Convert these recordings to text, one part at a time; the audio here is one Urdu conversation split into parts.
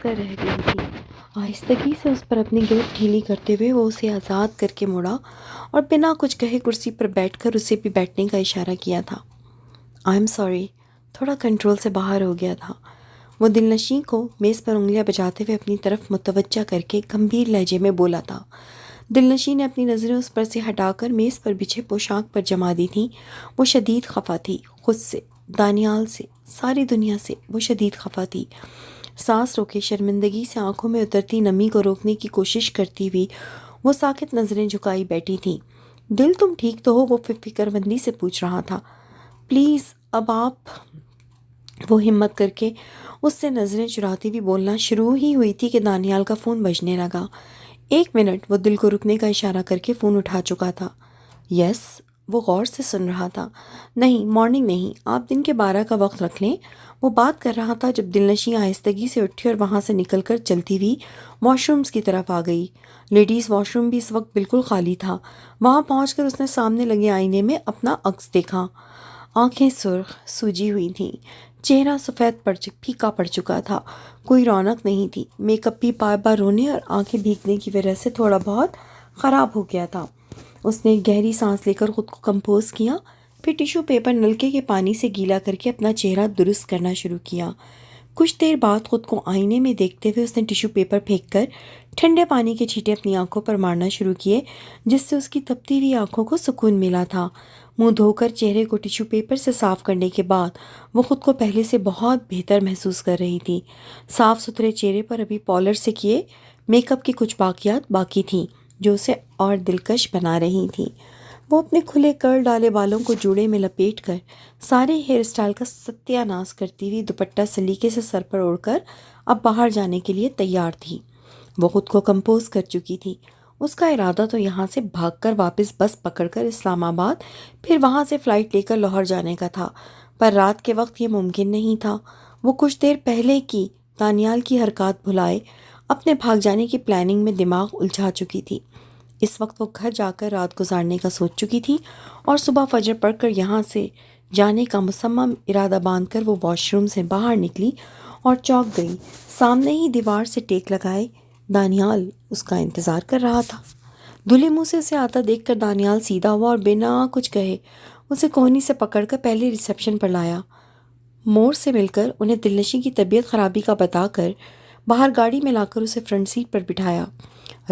کر رہ گئی تھی۔ آہستگی سے اس پر اپنی گرفت ڈھیلی کرتے ہوئے وہ اسے آزاد کر کے مڑا اور بنا کچھ کہے کرسی پر بیٹھ کر اسے بھی بیٹھنے کا اشارہ کیا تھا۔ آئی ایم سوری، تھوڑا کنٹرول سے باہر ہو گیا تھا۔ وہ دل نشیں کو میز پر انگلیاں بجاتے ہوئے اپنی طرف متوجہ کر کے گمبھیر لہجے میں بولا تھا۔ دل نشیں نے اپنی نظریں اس پر سے ہٹا کر میز پر بچھے پوشاک پر جما دی تھیں۔ وہ شدید خفا تھی، خود سے، دانیال سے، ساری دنیا سے وہ شدید خفا تھی۔ سانس روکے شرمندگی سے آنکھوں میں اترتی نمی کو روکنے کی کوشش کرتی ہوئی وہ ساکت نظریں جھکائی بیٹھی تھی۔ دل تم ٹھیک تو ہو؟ وہ فکر مندی سے پوچھ رہا تھا۔ پلیز اب آپ، وہ ہمت کر کے اس سے نظریں چراتی ہوئی بولنا شروع ہی ہوئی تھی کہ دانیال کا فون بجنے لگا۔ 1 منٹ، وہ دل کو رکنے کا اشارہ کر کے فون اٹھا چکا تھا۔ یس، وہ غور سے سن رہا تھا۔ نہیں، مارننگ نہیں، آپ دن کے 12 کا وقت رکھ لیں۔ وہ بات کر رہا تھا جب دل نشیں آہستگی سے اٹھی اور وہاں سے نکل کر چلتی ہوئی واش رومز کی طرف آ گئی۔ لیڈیز واش روم بھی اس وقت بالکل خالی تھا۔ وہاں پہنچ کر اس نے سامنے لگے آئینے میں اپنا عکس دیکھا۔ آنکھیں سرخ سوجی ہوئی تھیں، چہرہ سفید پھیکا پڑ چکا تھا، کوئی رونق نہیں تھی۔ میک اپ بھی بار بار رونے اور آنکھیں بھیگنے کی وجہ سے تھوڑا بہت خراب ہو گیا تھا۔ اس نے ایک گہری سانس لے کر خود کو کمپوز کیا، پھر ٹیشو پیپر نلکے کے پانی سے گیلا کر کے اپنا چہرہ درست کرنا شروع کیا۔ کچھ دیر بعد خود کو آئینے میں دیکھتے ہوئے اس نے ٹیشو پیپر پھینک کر ٹھنڈے پانی کے چھینٹے اپنی آنکھوں پر مارنا شروع کیے، جس سے اس کی تپتی ہوئی آنکھوں کو سکون ملا تھا۔ منہ دھو کر چہرے کو ٹیشو پیپر سے صاف کرنے کے بعد وہ خود کو پہلے سے بہت بہتر محسوس کر رہی تھی۔ صاف ستھرے چہرے پر ابھی پالر سے کیے میک اپ کی کچھ باقیات باقی تھیں جو اسے اور دلکش بنا رہی تھیں۔ وہ اپنے کھلے کرل ڈالے بالوں کو جوڑے میں لپیٹ کر سارے ہیئر اسٹائل کا ستیہ ناش کرتی ہوئی دوپٹہ سلیقے سے سر پر اوڑھ کر اب باہر جانے کے لیے تیار تھی۔ وہ خود کو کمپوز کر چکی تھی۔ اس کا ارادہ تو یہاں سے بھاگ کر واپس بس پکڑ کر اسلام آباد، پھر وہاں سے فلائٹ لے کر لاہور جانے کا تھا، پر رات کے وقت یہ ممکن نہیں تھا۔ وہ کچھ دیر پہلے کی دانیال کی حرکات بھلائے اپنے بھاگ جانے کی پلاننگ میں دماغ الجھا چکی تھی۔ اس وقت وہ گھر جا کر رات گزارنے کا سوچ چکی تھی اور صبح فجر پڑھ کر یہاں سے جانے کا مصمم ارادہ باندھ کر وہ واش روم سے باہر نکلی اور چوک گئی۔ سامنے ہی دیوار سے ٹیک لگائے دانیال اس کا انتظار کر رہا تھا۔ دھلے منہ سے اسے آتا دیکھ کر دانیال سیدھا ہوا اور بنا کچھ کہے اسے کوہنی سے پکڑ کر پہلے ریسیپشن پر لایا۔ مور سے مل کر انہیں دل نشیں کی طبیعت خرابی کا بتا کر باہر گاڑی میں لا کر اسے فرنٹ سیٹ پر بٹھایا۔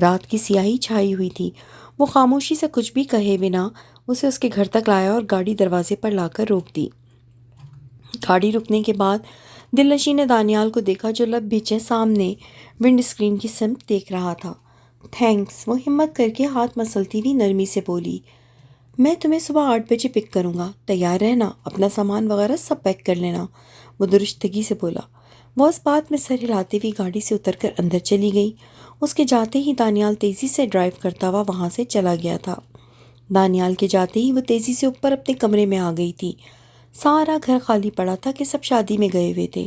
رات کی سیاہی چھائی ہوئی تھی۔ وہ خاموشی سے کچھ بھی کہے بنا اسے اس کے گھر تک لایا اور گاڑی دروازے پر لا کر روک دی۔ گاڑی رکنے کے بعد دل نشیں نے دانیال کو دیکھا جو لب بھیجے سامنے ونڈ اسکرین کی سمت دیکھ رہا تھا۔ تھینکس، وہ ہمت کر کے ہاتھ مسلتی ہوئی نرمی سے بولی۔ میں تمہیں صبح 8 بجے پک کروں گا، تیار رہنا، اپنا سامان وغیرہ سب پیک کر لینا، وہ درستگی سے بولا۔ وہ اس بات میں سر ہلاتے ہوئی گاڑی سے اتر کر اندر چلی گئی۔ اس کے جاتے ہی دانیال تیزی سے ڈرائیو کرتا ہوا وہاں سے چلا گیا تھا۔ دانیال کے جاتے ہی وہ تیزی سے اوپر اپنے کمرے میں آ گئی تھی۔ سارا گھر خالی پڑا تھا کہ سب شادی میں گئے ہوئے تھے۔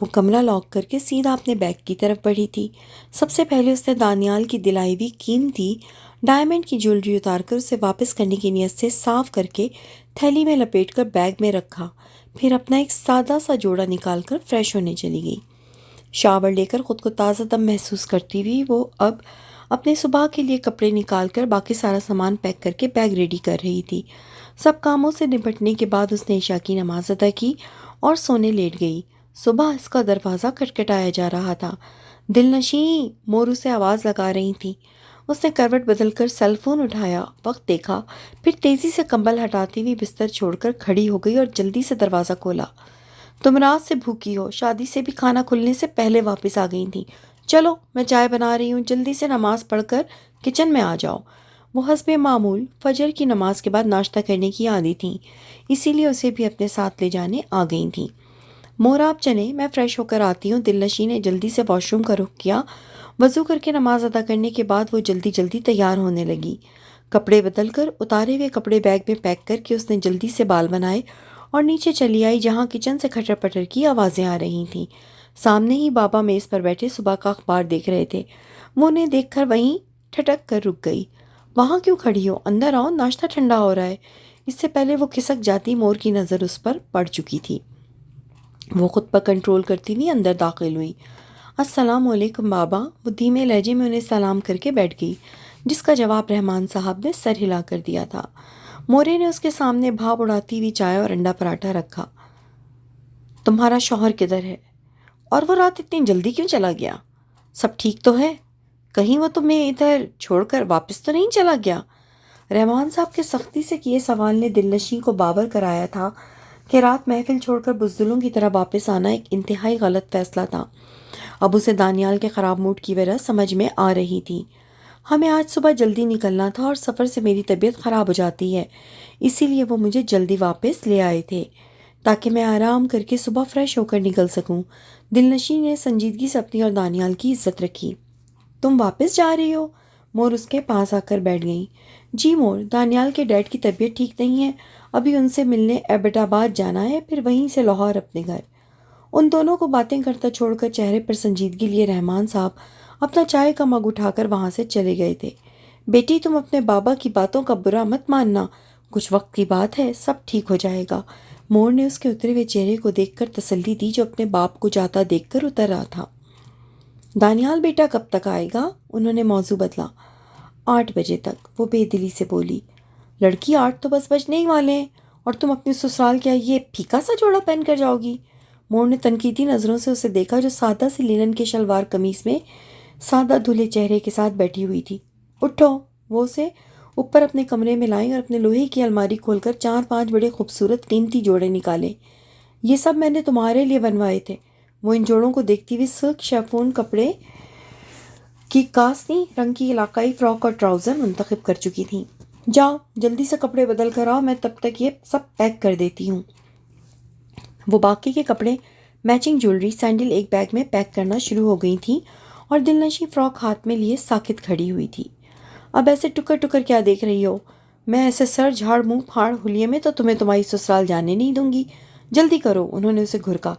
وہ کمرہ لاک کر کے سیدھا اپنے بیگ کی طرف بڑھی تھی۔ سب سے پہلے اس نے دانیال کی دلائی ہوئی قیمتی ڈائمنڈ کی جیولری اتار کر اسے واپس کرنے کی نیت سے صاف کر کے تھیلی میں لپیٹ کر بیگ میں رکھا، پھر اپنا ایک سادہ سا جوڑا نکال کر فریش ہونے چلی گئی۔ شاور لے کر خود کو تازہ دم محسوس کرتی ہوئی وہ اب اپنے صبح کے لیے کپڑے نکال کر باقی سارا سامان پیک کر کے بیگ ریڈی کر رہی تھی۔ سب کاموں سے نپٹنے کے بعد اس نے عشاء کی نماز ادا کی اور سونے لیٹ گئی۔ صبح اس کا دروازہ کھٹکھٹایا جا رہا تھا۔ دل نشیں، مور اسے آواز لگا رہی تھی۔ اس نے کروٹ بدل کر سیل فون اٹھایا، وقت دیکھا، پھر تیزی سے کمبل ہٹاتی ہوئی بستر چھوڑ کر کھڑی ہو گئی اور جلدی سے دروازہ کھولا۔ تم رات سے بھوکی ہو، شادی سے بھی کھانا کھلنے سے پہلے واپس آ گئی تھی۔ چلو میں چائے بنا رہی ہوں، جلدی سے نماز پڑھ کر کچن میں آ جاؤ۔ وہ حسب معمول فجر کی نماز کے بعد ناشتہ کرنے کی عادی تھیں، اسی لیے اسے بھی اپنے ساتھ لے جانے آ گئی تھیں۔ مور آپ چلیں، میں فریش ہو کر آتی ہوں۔ دل نشیں نے جلدی سے واش روم کا رخ کیا۔ وضو کر کے نماز ادا کرنے کے بعد وہ جلدی جلدی تیار ہونے لگی۔ کپڑے بدل کر اتارے ہوئے کپڑے بیگ میں پیک کر کے اس نے جلدی سے بال بنائے اور نیچے چلی آئی جہاں کچن سے کھٹر پٹر کی آوازیں آ رہی تھیں۔ سامنے ہی بابا میز پر بیٹھے صبح کا اخبار دیکھ رہے تھے۔ وہ انہیں دیکھ کر وہیں ٹھٹک کر رک گئی۔ وہاں کیوں کھڑی ہو؟ اندر آؤ، ناشتہ ٹھنڈا ہو رہا ہے۔ اس سے پہلے وہ کھسک جاتی مور کی نظر اس پر پڑ چکی تھی۔ وہ خود پر کنٹرول کرتی ہوئی اندر داخل ہوئی۔ السلام علیکم بابا، وہ دھیمے لہجے میں انہیں سلام کر کے بیٹھ گئی، جس کا جواب رحمان صاحب نے سر ہلا کر دیا تھا۔ مورے نے اس کے سامنے بھاپ اڑاتی ہوئی چائے اور انڈا پراٹھا رکھا۔ تمہارا شوہر کدھر ہے؟ اور وہ رات اتنی جلدی کیوں چلا گیا؟ سب ٹھیک تو ہے؟ کہیں وہ تمہیں ادھر چھوڑ کر واپس تو نہیں چلا گیا؟ رحمان صاحب کے سختی سے کیے سوال نے دل نشیں کو باور کرایا تھا کہ رات محفل چھوڑ کر بزدلوں کی طرح واپس آنا ایک انتہائی غلط فیصلہ تھا۔ اب اسے دانیال کے خراب موڈ کی وجہ سمجھ میں آ رہی تھی۔ ہمیں آج صبح جلدی نکلنا تھا اور سفر سے میری طبیعت خراب ہو جاتی ہے، اسی لیے وہ مجھے جلدی واپس لے آئے تھے تاکہ میں آرام کر کے صبح فریش ہو کر نکل سکوں۔ دل نشیں نے سنجیدگی سے اپنی اور دانیال کی عزت رکھی۔ تم واپس جا رہی ہو؟ مور اس کے پاس آ کر بیٹھ گئیں۔ جی مور، دانیال کے ڈیڈ کی طبیعت ٹھیک نہیں ہے، ابھی ان سے ملنے ایبٹ آباد جانا ہے، پھر وہیں سے لاہور اپنے گھر۔ ان دونوں کو باتیں کرتا چھوڑ کر چہرے پر سنجیدگی لیے رحمان صاحب اپنا چائے کا مگ اٹھا کر وہاں سے چلے گئے تھے۔ بیٹی تم اپنے بابا کی باتوں کا برا مت ماننا، کچھ وقت کی بات ہے، سب ٹھیک ہو جائے گا۔ مور نے اس کے اترے ہوئے چہرے کو دیکھ کر تسلی دی جو اپنے باپ کو جاتا دیکھ کر اتر رہا تھا۔ دانیال بیٹا کب تک آئے گا؟ انہوں نے موضوع بدلا۔ 8 بجے تک، وہ بے دلی سے بولی۔ لڑکی 8 تو بس بجنے ہی والے ہیں، اور تم اپنے سسرال کیا یہ پھیکا سا جوڑا پہن کر جاؤ گی؟ مور نے تنقیدی نظروں سے اسے دیکھا جو سادہ سی لینن کے شلوار قمیص میں سادہ دھلے چہرے کے ساتھ بیٹھی ہوئی تھی۔ اٹھو، وہ اسے اوپر اپنے کمرے میں لائیں اور اپنے لوہے کی الماری کھول کر 4-5 بڑے خوبصورت قیمتی جوڑے نکالے۔ یہ سب میں نے تمہارے لیے بنوائے تھے۔ وہ ان جوڑوں کو دیکھتی ہوئی سلک شیفون کپڑے کی کاسنی رنگ کی علاقائی فراک اور ٹراؤزر منتخب کر چکی تھیں۔ جاؤ جلدی سے کپڑے بدل کر آؤ، میں تب تک یہ سب پیک کر دیتی ہوں۔ وہ باقی کے کپڑے، میچنگ جیولری، سینڈل ایک بیگ میں پیک کرنا شروع ہو گئی تھیں اور دل نشیں فراک ہاتھ میں لیے ساکت کھڑی ہوئی تھی۔ اب ایسے ٹکر ٹکر کیا دیکھ رہی ہو؟ میں ایسے سر جھاڑ منہ پھاڑ حلیے میں تو تمہیں تمہاری سسرال جانے نہیں دوں گی۔ جلدی کرو، انہوں نے اسے گھرکا۔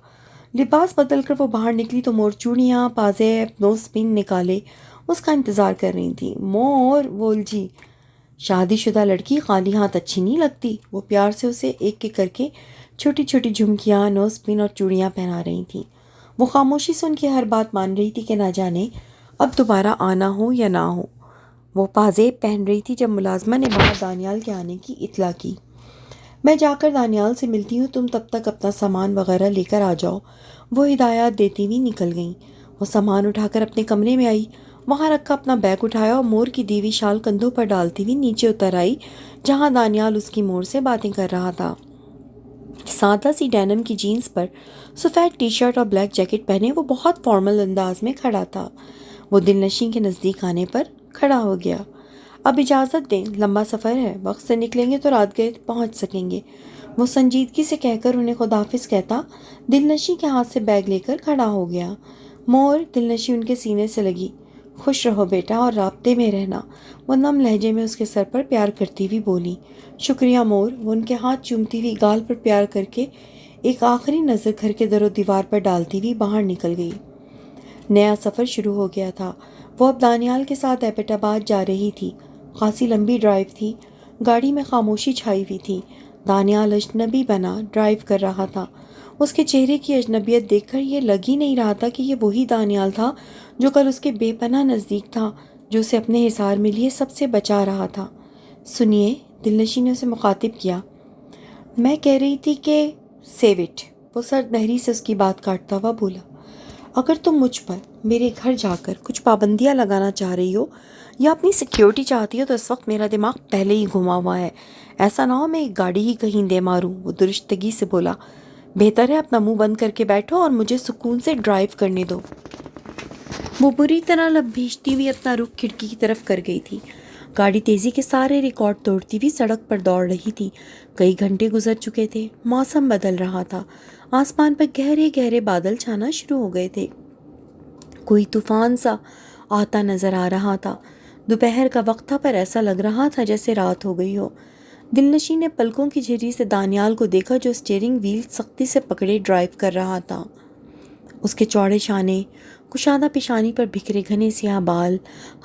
لباس بدل کر وہ باہر نکلی تو مور چوڑیاں، پازیب، نوز پن نکالے اس کا انتظار کر رہی تھیں۔ مور، وہ الجھی۔ شادی شدہ لڑکی خالی ہاتھ اچھی نہیں لگتی۔ وہ پیار سے اسے ایک ایک کر کے چھوٹی چھوٹی جھمکیاں، نوز پن اور چوڑیاں پہنا رہی تھیں۔ وہ خاموشی سے ان کی ہر بات مان رہی تھی کہ نہ جانے اب دوبارہ آنا ہو یا نہ ہو۔ وہ پازیب پہن رہی تھی جب ملازمہ نے باہر دانیال کے آنے کی اطلاع کی۔ میں جا کر دانیال سے ملتی ہوں، تم تب تک اپنا سامان وغیرہ لے کر آ جاؤ، وہ ہدایات دیتی ہوئی نکل گئیں۔ وہ سامان اٹھا کر اپنے کمرے میں آئی، وہاں رکھا اپنا بیگ اٹھایا اور مور کی دیوی شال کندھوں پر ڈالتی ہوئی نیچے اتر آئی جہاں دانیال اس کی مور سے باتیں کر رہا تھا۔ سادہ سی ڈینم کی جینز پر سفید ٹی شرٹ اور بلیک جیکٹ پہنے وہ بہت فارمل انداز میں کھڑا تھا۔ وہ دل نشیں کے نزدیک آنے پر کھڑا ہو گیا۔ اب اجازت دیں، لمبا سفر ہے، وقت سے نکلیں گے تو رات گئے پہنچ سکیں گے، وہ سنجیدگی سے کہہ کر انہیں خداحافظ کہتا دل نشیں کے ہاتھ سے بیگ لے کر کھڑا ہو گیا۔ مور، دل نشیں ان کے سینے سے لگی۔ خوش رہو بیٹا اور رابطے میں رہنا، وہ نم لہجے میں اس کے سر پر پیار کرتی ہوئی بولی۔ شکریہ مور، وہ ان کے ہاتھ چومتی ہوئی گال پر پیار کر کے ایک آخری نظر گھر کے در و دیوار پر ڈالتی ہوئی باہر نکل گئی۔ نیا سفر شروع ہو گیا تھا۔ وہ اب دانیال کے ساتھ ایبٹ آباد جا رہی تھی۔ خاصی لمبی ڈرائیو تھی، گاڑی میں خاموشی چھائی ہوئی تھی۔ دانیال اجنبی بنا ڈرائیو کر رہا تھا۔ اس کے چہرے کی اجنبیت دیکھ کر یہ لگ ہی نہیں رہا تھا کہ یہ وہی دانیال تھا جو کل اس کے بے پناہ نزدیک تھا، جو اسے اپنے حصار میں لیے سب سے بچا رہا تھا۔ سنیے، دل نشیں نے اسے مخاطب کیا، میں کہہ رہی تھی کہ سیو اٹ، وہ سر دہری سے اس کی بات کاٹتا ہوا بولا۔ اگر تم مجھ پر میرے گھر جا کر کچھ پابندیاں لگانا چاہ رہی ہو یا اپنی سیکیورٹی چاہتی ہو تو اس وقت میرا دماغ پہلے ہی گھما ہوا ہے، ایسا نہ ہو میں ایک گاڑی ہی کہیں دے ماروں، وہ درستگی سے بولا۔ بہتر ہے اپنا منہ بند کر کے بیٹھو اور مجھے سکون سے ڈرائیو کرنے دو۔ وہ بری طرح لب بھیجتی ہوئی اپنا رخ کھڑکی کی طرف کر گئی تھی۔ گاڑی تیزی کے سارے ریکارڈ توڑتی ہوئی سڑک پر دوڑ رہی تھی۔ کئی گھنٹے گزر چکے تھے، موسم بدل رہا تھا، آسمان پر گہرے گہرے بادل چھانا شروع ہو گئے تھے، کوئی طوفان سا آتا نظر آ رہا تھا۔ دوپہر کا وقت تھا پر ایسا لگ رہا تھا جیسے رات ہو گئی ہو۔ دل نشیں نے پلکوں کی جھری سے دانیال کو دیکھا جو اسٹیئرنگ وہیل سختی سے پکڑے ڈرائیو کر رہا تھا۔ اس کے چوڑے شانے، کشادہ پیشانی پر بکھرے گھنے سیاہ بال،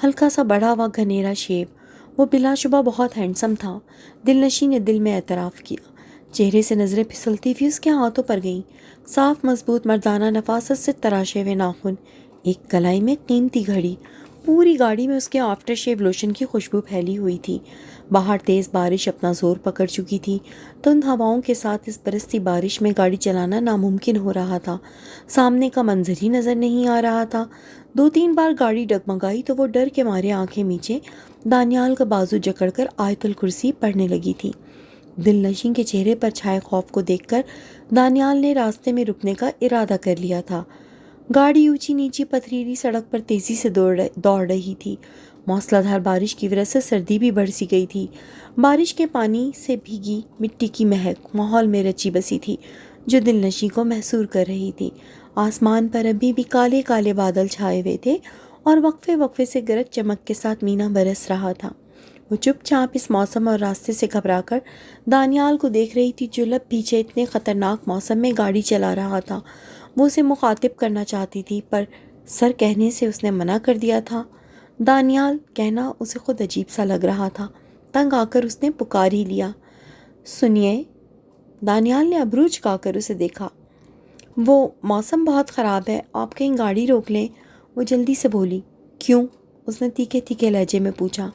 ہلکا سا بڑھا ہوا گھنیرا شیپ، وہ بلا شبہ بہت ہینڈسم تھا۔ دل نشیں نے دل میں اعتراف کیا۔ چہرے سے نظریں پھسلتی ہوئی اس کے ہاتھوں پر گئیں، صاف مضبوط مردانہ نفاست سے تراشے ہوئے ناخن، ایک کلائی میں قیمتی گھڑی، پوری گاڑی میں اس کے آفٹر شیو لوشن کی خوشبو پھیلی ہوئی تھی۔ باہر تیز بارش اپنا زور پکڑ چکی تھی۔ تند ہواؤں کے ساتھ اس برستی بارش میں گاڑی چلانا ناممکن ہو رہا تھا۔ سامنے کا منظر ہی نظر نہیں آ رہا تھا۔ 2-3 بار گاڑی ڈگمگائی تو وہ ڈر کے مارے آنکھیں میچے دانیال کا بازو جکڑ کر آیت الکرسی پڑھنے لگی تھی۔ دل نشیں کے چہرے پر چھائے خوف کو دیکھ کر دانیال نے راستے میں رکنے کا ارادہ کر لیا تھا۔ گاڑی اونچی نیچی پتھریلی سڑک پر تیزی سے دوڑ رہی تھی۔ موسلا دھار بارش کی وجہ سے سردی بھی بڑھ سی گئی تھی۔ بارش کے پانی سے بھیگی مٹی کی مہک ماحول میں رچی بسی تھی جو دل نشیں کو محصور کر رہی تھی۔ آسمان پر ابھی بھی کالے کالے بادل چھائے ہوئے تھے اور وقفے وقفے سے گرج چمک کے ساتھ مینا برس رہا تھا۔ وہ چپ چاپ اس موسم اور راستے سے گھبرا کر دانیال کو دیکھ رہی تھی جو لب پیچھے اتنے خطرناک موسم میں گاڑی چلا رہا تھا۔ وہ اسے مخاطب کرنا چاہتی تھی پر سر کہنے سے اس نے منع کر دیا تھا۔ دانیال کہنا اسے خود عجیب سا لگ رہا تھا۔ تنگ آ کر اس نے پکار ہی لیا، سنیے۔ دانیال نے ابرو جھکا کر اسے دیکھا۔ وہ موسم بہت خراب ہے، آپ کہیں گاڑی روک لیں؟ وہ جلدی سے بولی۔ کیوں؟ اس نے تیکھے تیکھے لہجے میں پوچھا۔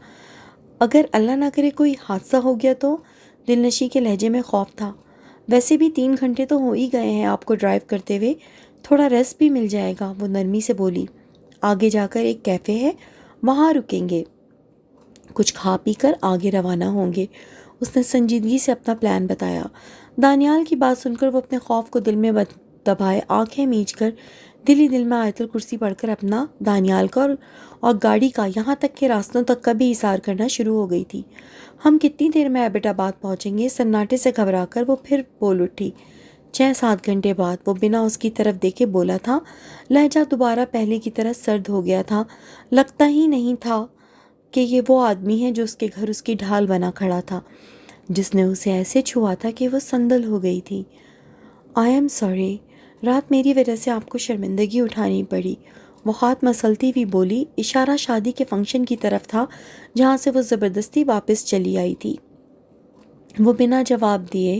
اگر اللہ نہ کرے کوئی حادثہ ہو گیا تو؟ دل نشیں کے لہجے میں خوف تھا۔ ویسے بھی 3 گھنٹے تو ہو ہی گئے ہیں آپ کو ڈرائیو کرتے ہوئے، تھوڑا ریسٹ بھی مل جائے گا، وہ نرمی سے بولی۔ آگے جا کر ایک کیفے ہے، وہاں رکیں گے، کچھ کھا پی کر آگے روانہ ہوں گے، اس نے سنجیدگی سے اپنا پلان بتایا۔ دانیال کی بات سن کر وہ اپنے خوف کو دل میں دبائے آنکھیں میچ کر دل ہی دل میں آیت الکرسی پڑھ کر اپنا، دانیال کا اور گاڑی کا، یہاں تک کہ راستوں تک کا بھی احسار کرنا شروع ہو گئی تھی۔ ہم کتنی دیر میں ایبٹ آباد پہنچیں گے؟ سناٹے سے گھبرا کر وہ پھر بول اٹھی۔ 6-7 گھنٹے بعد، وہ بنا اس کی طرف دیکھے بولا تھا۔ لہجہ دوبارہ پہلے کی طرح سرد ہو گیا تھا۔ لگتا ہی نہیں تھا کہ یہ وہ آدمی ہے جو اس کے گھر اس کی ڈھال بنا کھڑا تھا، جس نے اسے ایسے چھوا تھا کہ وہ سندل ہو گئی تھی۔ آئی ایم سوری، رات میری وجہ سے آپ کو شرمندگی اٹھانی پڑی، وہ ہاتھ مسلتی ہوئی بولی۔ اشارہ شادی کے فنکشن کی طرف تھا جہاں سے وہ زبردستی واپس چلی آئی تھی۔ وہ بنا جواب دیے،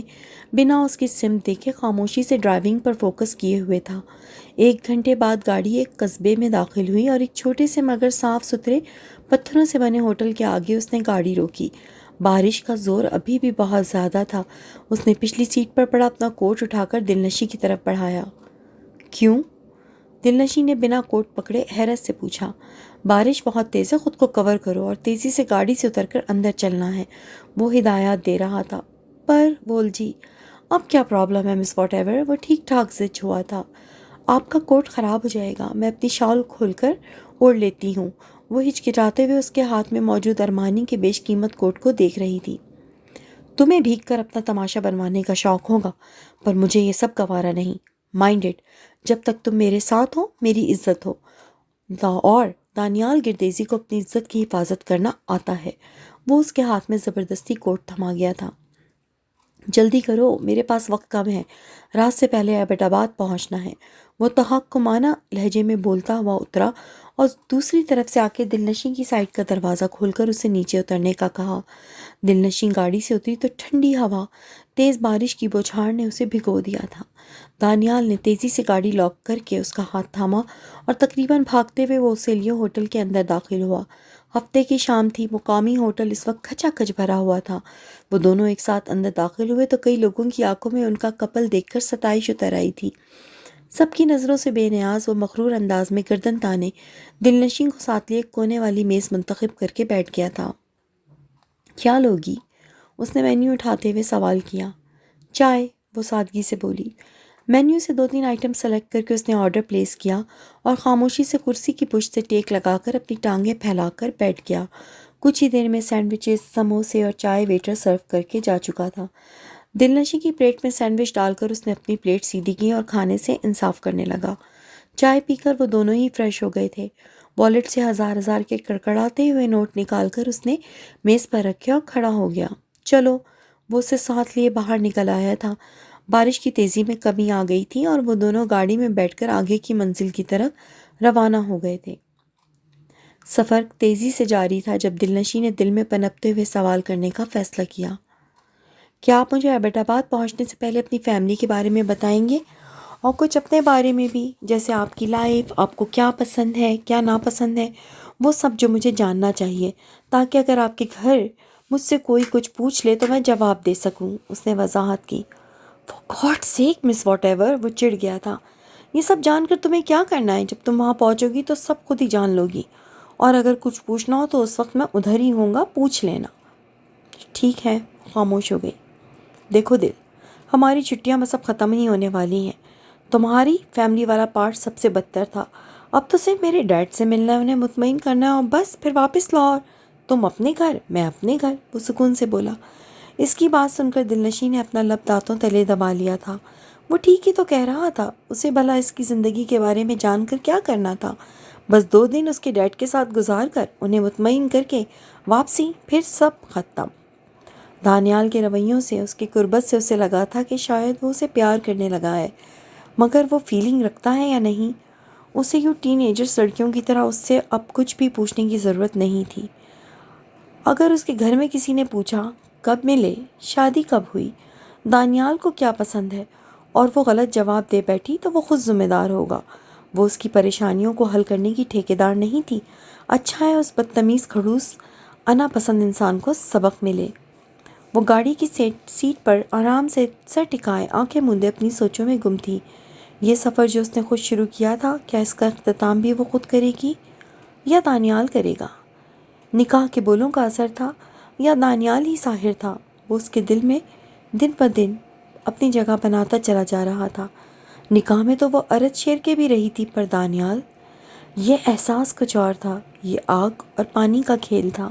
بنا اس کی سمت دیکھے خاموشی سے ڈرائیونگ پر فوکس کیے ہوئے تھا۔ 1 گھنٹے بعد گاڑی ایک قصبے میں داخل ہوئی اور ایک چھوٹے سے مگر صاف ستھرے پتھروں سے بنے ہوٹل کے آگے اس نے گاڑی روکی۔ بارش کا زور ابھی بھی بہت زیادہ تھا۔ اس نے پچھلی سیٹ پر پڑا اپنا کوٹ اٹھا کر دل نشیں کی طرف بڑھایا۔ کیوں؟ دل نشیں نے بنا کوٹ پکڑے حیرت سے پوچھا۔ بارش بہت تیز ہے، خود کو کور کرو اور تیزی سے گاڑی سے اتر کر اندر چلنا ہے، وہ ہدایات دے رہا تھا۔ پر بول جی، اب کیا پرابلم ہے مس واٹ ایور؟ وہ ٹھیک ٹھاک زد ہوا تھا۔ آپ کا کوٹ خراب ہو جائے گا، میں اپنی شال کھول کر اوڑھ لیتی ہوں۔ وہ ہچکچاتے ہوئے اس کے ہاتھ میں موجود ارمانی کے بیش قیمت کوٹ کو دیکھ رہی تھی۔ تمہیں بھیگ کر اپنا تماشا بنوانے کا شوق ہوگا، پر مجھے یہ سب گوارا نہیں۔ مائنڈ اٹ، جب تک تم میرے ساتھ ہو میری عزت ہو۔ اور دانیال گردیزی کو اپنی عزت کی حفاظت کرنا آتا ہے۔ وہ اس کے ہاتھ میں زبردستی کوٹ تھما گیا تھا۔ جلدی کرو، میرے پاس وقت کم ہے، رات سے پہلے ایبٹ آباد پہنچنا ہے۔ وہ تحققانہ لہجے میں بولتا ہوا اترا اور دوسری طرف سے آ کے دل نشیں کی سائڈ کا دروازہ کھول کر اسے نیچے اترنے کا کہا۔ دل نشیں گاڑی سے اتری تو ٹھنڈی ہوا، تیز بارش کی بوچھار نے اسے بھگو دیا تھا۔ دانیال نے تیزی سے گاڑی لاک کر کے اس کا ہاتھ تھاما اور تقریباً بھاگتے ہوئے وہ اوسیلیو ہوٹل کے اندر داخل ہوا۔ ہفتے کی شام تھی، مقامی ہوٹل اس وقت کھچا کھچ بھرا ہوا تھا۔ وہ دونوں ایک ساتھ اندر داخل ہوئے تو کئی لوگوں کی آنکھوں میں ان کا کپل دیکھ کر ستائش اتر آئی تھی۔ سب کی نظروں سے بے نیاز وہ مغرور انداز میں گردن تانے دل نشیں کو ساتھ لیے ایک کونے والی میز منتخب کر کے بیٹھ گیا تھا۔ کیا لوگی؟ اس نے مینیو اٹھاتے ہوئے سوال کیا۔ چائے، وہ سادگی سے بولی۔ مینیو سے 2-3 آئٹم سلیکٹ کر کے اس نے آرڈر پلیس کیا اور خاموشی سے کرسی کی پشت سے ٹیک لگا کر اپنی ٹانگیں پھیلا کر بیٹھ گیا۔ کچھ ہی دیر میں سینڈوچز، سموسے اور چائے ویٹر سرو کر کے جا چکا تھا۔ دل نشیں کی پلیٹ میں سینڈوچ ڈال کر اس نے اپنی پلیٹ سیدھی کی اور کھانے سے انصاف کرنے لگا۔ چائے پی کر وہ دونوں ہی فریش ہو گئے تھے۔ والیٹ سے ہزار کے کڑکڑاتے ہوئے نوٹ نکال کر اس نے میز پر رکھے اور کھڑا ہو گیا۔ چلو، وہ اسے ساتھ لیے باہر نکل آیا تھا۔ بارش کی تیزی میں کمی آ گئی تھی اور وہ دونوں گاڑی میں بیٹھ کر آگے کی منزل کی طرف روانہ ہو گئے تھے۔ سفر تیزی سے جاری تھا جب دل نشیں نے دل میں پنپتے ہوئے سوال کرنے کا فیصلہ کیا۔ کیا آپ مجھے ایبٹ آباد پہنچنے سے پہلے اپنی فیملی کے بارے میں بتائیں گے؟ اور کچھ اپنے بارے میں بھی، جیسے آپ کی لائف، آپ کو کیا پسند ہے کیا ناپسند ہے، وہ سب جو مجھے جاننا چاہیے، تاکہ اگر آپ کے گھر مجھ سے کوئی کچھ پوچھ لے تو میں جواب دے سکوں، اس نے وضاحت کی۔ For God's sake miss what ever, وہ چڑ گیا تھا۔ یہ سب جان کر تمہیں کیا کرنا ہے؟ جب تم وہاں پہنچو گی تو سب خود ہی جان لو گی، اور اگر کچھ پوچھنا ہو تو اس وقت میں ادھر ہی ہوں گا، پوچھ لینا۔ ٹھیک ہے، خاموش ہو گئی۔ دیکھو دل، ہماری چھٹیاں بس اب ختم ہی ہونے والی ہیں۔ تمہاری فیملی والا پارٹ سب سے بدتر تھا۔ اب تو صرف میرے ڈیڈ سے ملنا ہے، انہیں مطمئن کرنا ہے، اور بس پھر واپس لاہور۔ تم اپنے گھر، میں اپنے گھر، وہ سکون سے بولا۔ اس کی بات سن کر دلنشین نے اپنا لب دانتوں تلے دبا لیا تھا۔ وہ ٹھیک ہی تو کہہ رہا تھا، اسے بھلا اس کی زندگی کے بارے میں جان کر کیا کرنا تھا؟ بس 2 دن اس کے ڈیڈ کے ساتھ گزار کر انہیں مطمئن کر کے واپسی، پھر سب ختم۔ دانیال کے رویوں سے، اس کی قربت سے اسے لگا تھا کہ شاید وہ اسے پیار کرنے لگا ہے، مگر وہ فیلنگ رکھتا ہے یا نہیں؟ اسے یوں ٹین ایجرز لڑکیوں کی طرح اس سے اب کچھ بھی پوچھنے کی ضرورت نہیں تھی۔ اگر اس کے گھر میں کسی نے پوچھا کب ملے، شادی کب ہوئی، دانیال کو کیا پسند ہے، اور وہ غلط جواب دے بیٹھی تو وہ خود ذمہ دار ہوگا۔ وہ اس کی پریشانیوں کو حل کرنے کی ٹھیکیدار نہیں تھی۔ اچھا ہے اس بدتمیز کھڑوس انا پسند انسان کو سبق ملے۔ وہ گاڑی کی سیٹ پر آرام سے سر ٹکائے آنکھیں موندے اپنی سوچوں میں گم تھی۔ یہ سفر جو اس نے خود شروع کیا تھا، کیا اس کا اختتام بھی وہ خود کرے گی یا دانیال کرے گا؟ نکاح کے بولوں کا اثر تھا یا دانیال ہی ساحر تھا؟ وہ اس کے دل میں دن بہ دن اپنی جگہ بناتا چلا جا رہا تھا۔ نکاح میں تو وہ عرض شیر کے بھی رہی تھی، پر دانیال، یہ احساس کچھ اور تھا۔ یہ آگ اور پانی کا کھیل تھا۔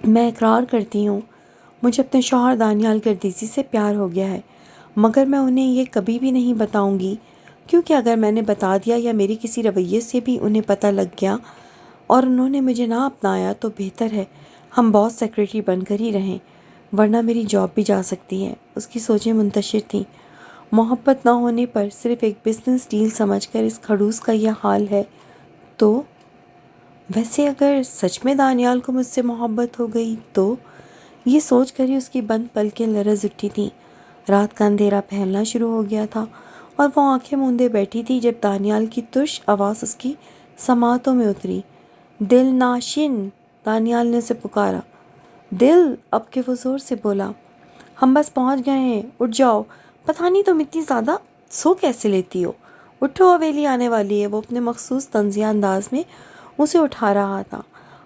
میں اقرار کرتی ہوں، مجھے اپنے شوہر دانیال گردیزی سے پیار ہو گیا ہے، مگر میں انہیں یہ کبھی بھی نہیں بتاؤں گی، کیونکہ اگر میں نے بتا دیا یا میرے کسی رویے سے بھی انہیں پتہ لگ گیا اور انہوں نے مجھے نہ اپنایا تو بہتر ہے ہم باس سیکرٹری بن کر ہی رہیں، ورنہ میری جاب بھی جا سکتی ہے۔ اس کی سوچیں منتشر تھیں۔ محبت نہ ہونے پر صرف ایک بزنس ڈیل سمجھ کر اس کھڑوس کا یہ حال ہے تو ویسے اگر سچ میں دانیال کو مجھ سے محبت ہو گئی تو؟ یہ سوچ کر ہی اس کی بند پلکیں لرز اٹھی تھیں۔ رات کا اندھیرا پھیلنا شروع ہو گیا تھا اور وہ آنکھیں موندے بیٹھی تھی جب دانیال کی ترش آواز اس کی سماعتوں میں اتری۔ دل ناشن، دانیال نے اسے پکارا۔ دل، اب کے وہ زور سے بولا۔ ہم بس پہنچ گئے ہیں، اٹھ جاؤ۔ پتہ نہیں تم اتنی زیادہ سو کیسے لیتی ہو؟ اٹھو، حویلی آنے والی ہے۔ وہ اپنے مخصوص طنزیہ انداز میں اسے اٹھا رہا تھا۔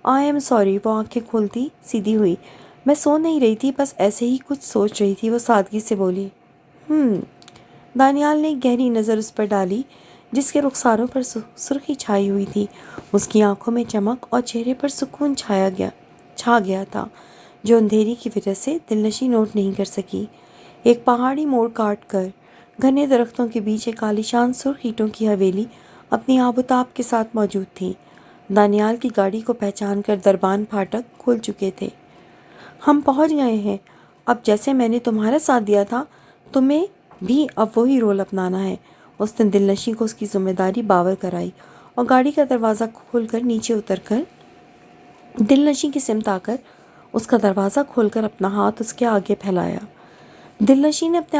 آئی ایم سوری، وہ آنکھیں کھولتی سیدھی ہوئی۔ میں سو نہیں رہی تھی، بس ایسے ہی کچھ سوچ رہی تھی، وہ سادگی سے بولی۔ دانیال نے ایک گہری نظر اس پر ڈالی جس کے رخساروں پر سرخی چھائی ہوئی تھی۔ اس کی آنکھوں میں چمک اور چہرے پر سکون چھا گیا تھا جو اندھیری کی وجہ سے دلنشیں نوٹ نہیں کر سکی۔ ایک پہاڑی موڑ کاٹ کر گھنے درختوں کے بیچ ایک عالیشان سرخ اینٹوں کی حویلی اپنی آب و تاب کے ساتھ موجود تھی۔ دانیال کی گاڑی کو پہچان کر دربان پھاٹک کھول چکے تھے۔ ہم پہنچ گئے ہیں، اب جیسے میں نے تمہارا ساتھ دیا تھا تمہیں بھی اب وہی رول اپنانا ہے۔ اس نے دلنشیں کو اس کی ذمہ داری باور کرائی اور گاڑی کا دروازہ کھول کر نیچے اتر کر دلنشیں کی سمت آ کر اس کا دروازہ کھول کر اپنا ہاتھ اس کے آگے پھیلایا۔ دلنشیں نے اپنے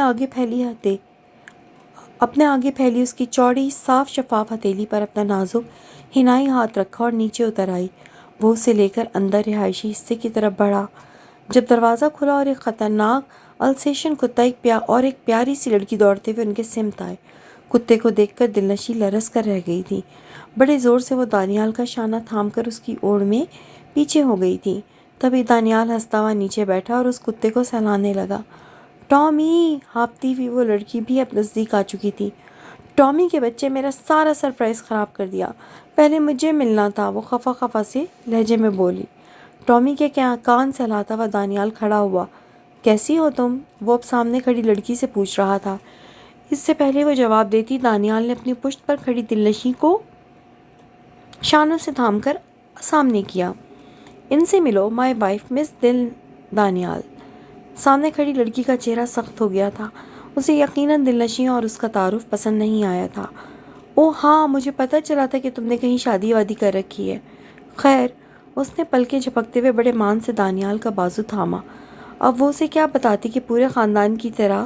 آگے پھیلی اس کی چوڑی صاف شفاف ہتھیلی پر اپنا نازک حنائی ہاتھ رکھا اور نیچے اتر آئی۔ وہ اسے لے کر اندر رہائشی حصے کی طرف بڑھا۔ جب دروازہ کھلا اور ایک خطرناک السیشن کتا اور ایک پیاری سی لڑکی دوڑتے ہوئے ان کے سمت آئے، کتے کو دیکھ کر دلنشیں لرز کر رہ گئی تھی۔ بڑے زور سے وہ دانیال کا شانہ تھام کر اس کی اوڑ میں پیچھے ہو گئی تھی۔ تبھی دانیال ہنستا ہوا نیچے بیٹھا اور اس کتے کو سہلانے لگا۔ ٹامی، ہاپتی ہوئی وہ لڑکی بھی اب نزدیک آ چکی تھی۔ ٹامی کے بچے، میرا سارا سرپرائز خراب کر دیا، پہلے مجھے ملنا تھا، وہ خفا خفا سے لہجے میں بولی۔ ٹامی کے کان سہلاتا ہوا دانیال کھڑا ہوا۔ کیسی ہو تم؟ وہ اب سامنے کھڑی لڑکی سے پوچھ رہا تھا۔ اس سے پہلے وہ جواب دیتی، دانیال نے اپنی پشت پر کھڑی دلنشیں کو شانوں سے تھام کر سامنے کیا۔ ان سے ملو، مائی وائف مس دانیال۔ سامنے کھڑی لڑکی کا چہرہ سخت ہو گیا تھا۔ اسے یقیناً دلنشیں اور اس کا تعارف پسند نہیں آیا تھا۔ اوہ ہاں، مجھے پتہ چلا تھا کہ تم نے کہیں شادی وادی کر رکھی ہے۔ خیر، اس نے پلکیں جھپکتے ہوئے بڑے مان سے دانیال کا بازو تھاما۔ اب وہ اسے کیا بتاتی کہ پورے خاندان کی طرح